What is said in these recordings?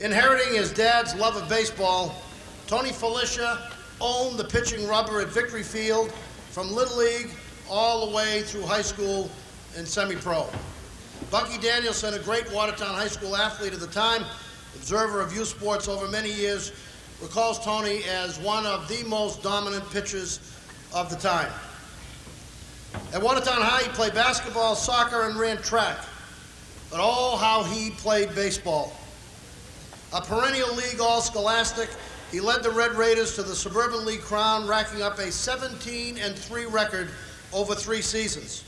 Inheriting his dad's love of baseball, Tony Filicchia owned the pitching rubber at Victory Field from Little League all the way through high school and semi-pro. Bucky Danielson, a great Watertown High School athlete at the time, observer of youth sports over many years, recalls Tony as one of the most dominant pitchers of the time. At Watertown High, he played basketball, soccer, and ran track, but oh, how he played baseball. A perennial league all-scholastic, he led the Red Raiders to the Suburban League crown, racking up a 17-3 record over 3 seasons.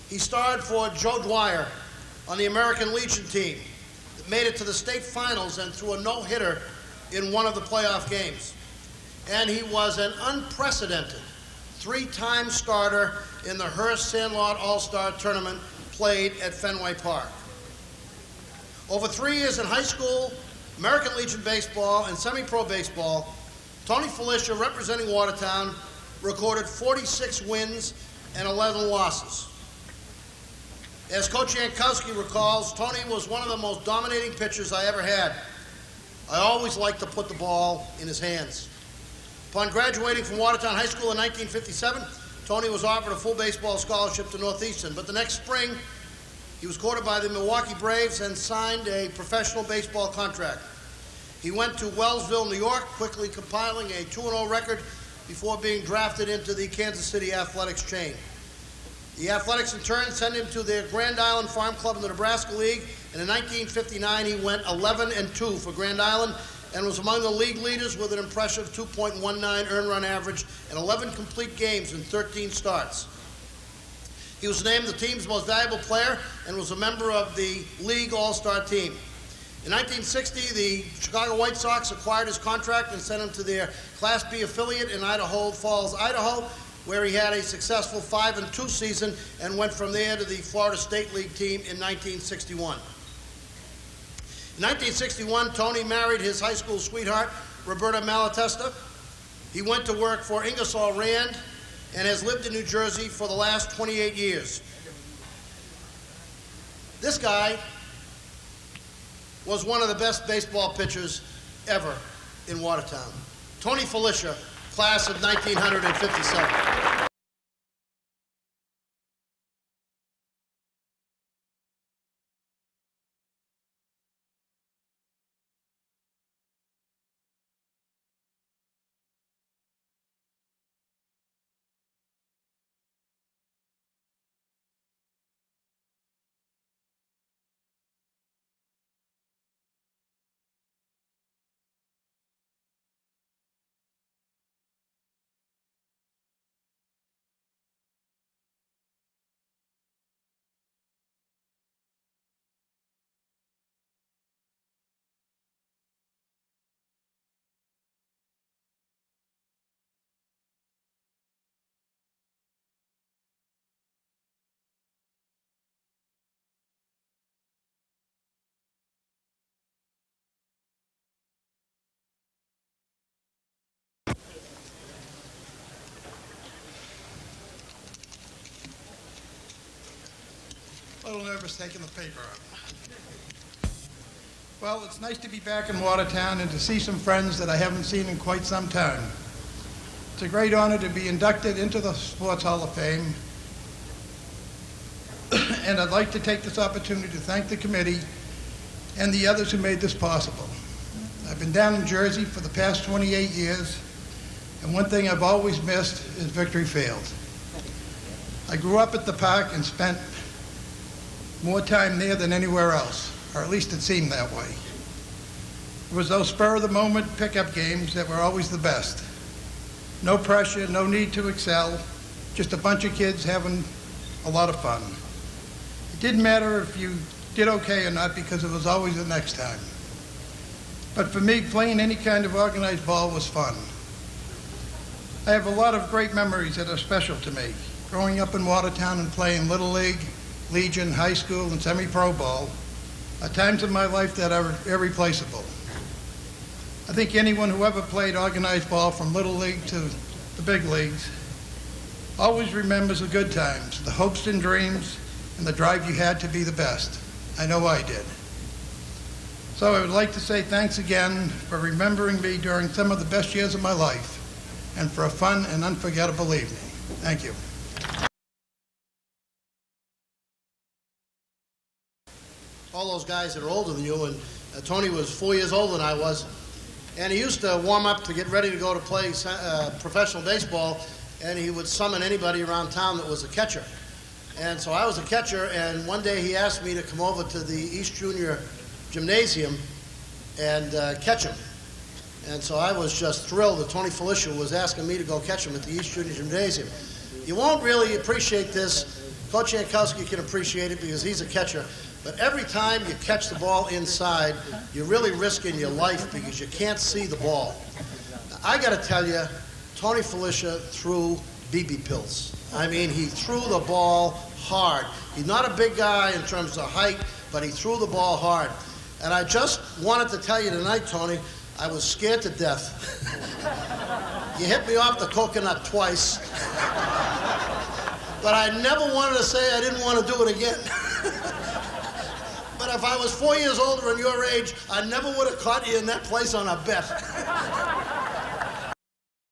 He starred for Joe Dwyer on the American Legion team that made it to the state finals and threw a no-hitter in one of the playoff games. And he was an unprecedented 3-time starter in the Hearst Sandlot All-Star Tournament played at Fenway Park. Over 3 years in high school, American Legion baseball, and semi-pro baseball, Tony Filicchia, representing Watertown, recorded 46 wins and 11 losses. As Coach Yankowski recalls, Tony was one of the most dominating pitchers I ever had. I always liked to put the ball in his hands. Upon graduating from Watertown High School in 1957, Tony was offered a full baseball scholarship to Northeastern, but the next spring, he was courted by the Milwaukee Braves and signed a professional baseball contract. He went to Wellsville, New York, quickly compiling a 2-0 record before being drafted into the Kansas City Athletics chain. The Athletics, in turn, sent him to their Grand Island Farm Club in the Nebraska League, and in 1959, he went 11-2 for Grand Island and was among the league leaders with an impressive 2.19 earned run average and 11 complete games in 13 starts. He was named the team's most valuable player and was a member of the league all-star team. In 1960, the Chicago White Sox acquired his contract and sent him to their Class B affiliate in Idaho Falls, Idaho, where he had a successful 5-2 season and went from there to the Florida State League team in 1961. In 1961, Tony married his high school sweetheart, Roberta Malatesta. He went to work for Ingersoll Rand and has lived in New Jersey for the last 28 years. This guy was one of the best baseball pitchers ever in Watertown. Tony Filicchia, class of 1957. A little nervous taking the paper up. Well, it's nice to be back in Watertown and to see some friends that I haven't seen in quite some time. It's a great honor to be inducted into the Sports Hall of Fame. And I'd like to take this opportunity to thank the committee and the others who made this possible. I've been down in Jersey for the past 28 years, and one thing I've always missed is Victory Field. I grew up at the park and spent more time there than anywhere else, or at least it seemed that way. It was those spur-of-the-moment pickup games that were always the best. No pressure, no need to excel, just a bunch of kids having a lot of fun. It didn't matter if you did okay or not because it was always the next time. But for me, playing any kind of organized ball was fun. I have a lot of great memories that are special to me. Growing up in Watertown and playing Little League, Legion, high school, and semi-pro ball are times in my life that are irreplaceable. I think anyone who ever played organized ball from Little League to the big leagues always remembers the good times, the hopes and dreams, and the drive you had to be the best. I know I did. So So I would like to say thanks again for remembering me during some of the best years of my life and for a fun and unforgettable evening. Thank you. All those guys that are older than you, and Tony was 4 years older than I was, and he used to warm up to get ready to go to play professional baseball, and he would summon anybody around town that was a catcher. And so I was a catcher, and one day he asked me to come over to the East Junior Gymnasium and catch him. And so I was just thrilled that Tony Filicchia was asking me to go catch him at the East Junior Gymnasium. You won't really appreciate this. Coach Jankowski can appreciate it because he's a catcher. But every time you catch the ball inside, you're really risking your life because you can't see the ball. I got to tell you, Tony Filicchia threw BB pills. I mean, he threw the ball hard. He's not a big guy in terms of height, but he threw the ball hard. And I just wanted to tell you tonight, Tony, I was scared to death. You hit me off the coconut twice. But I never wanted to say I didn't want to do it again. But if I was 4 years older and your age, I never would have caught you in that place on a bet.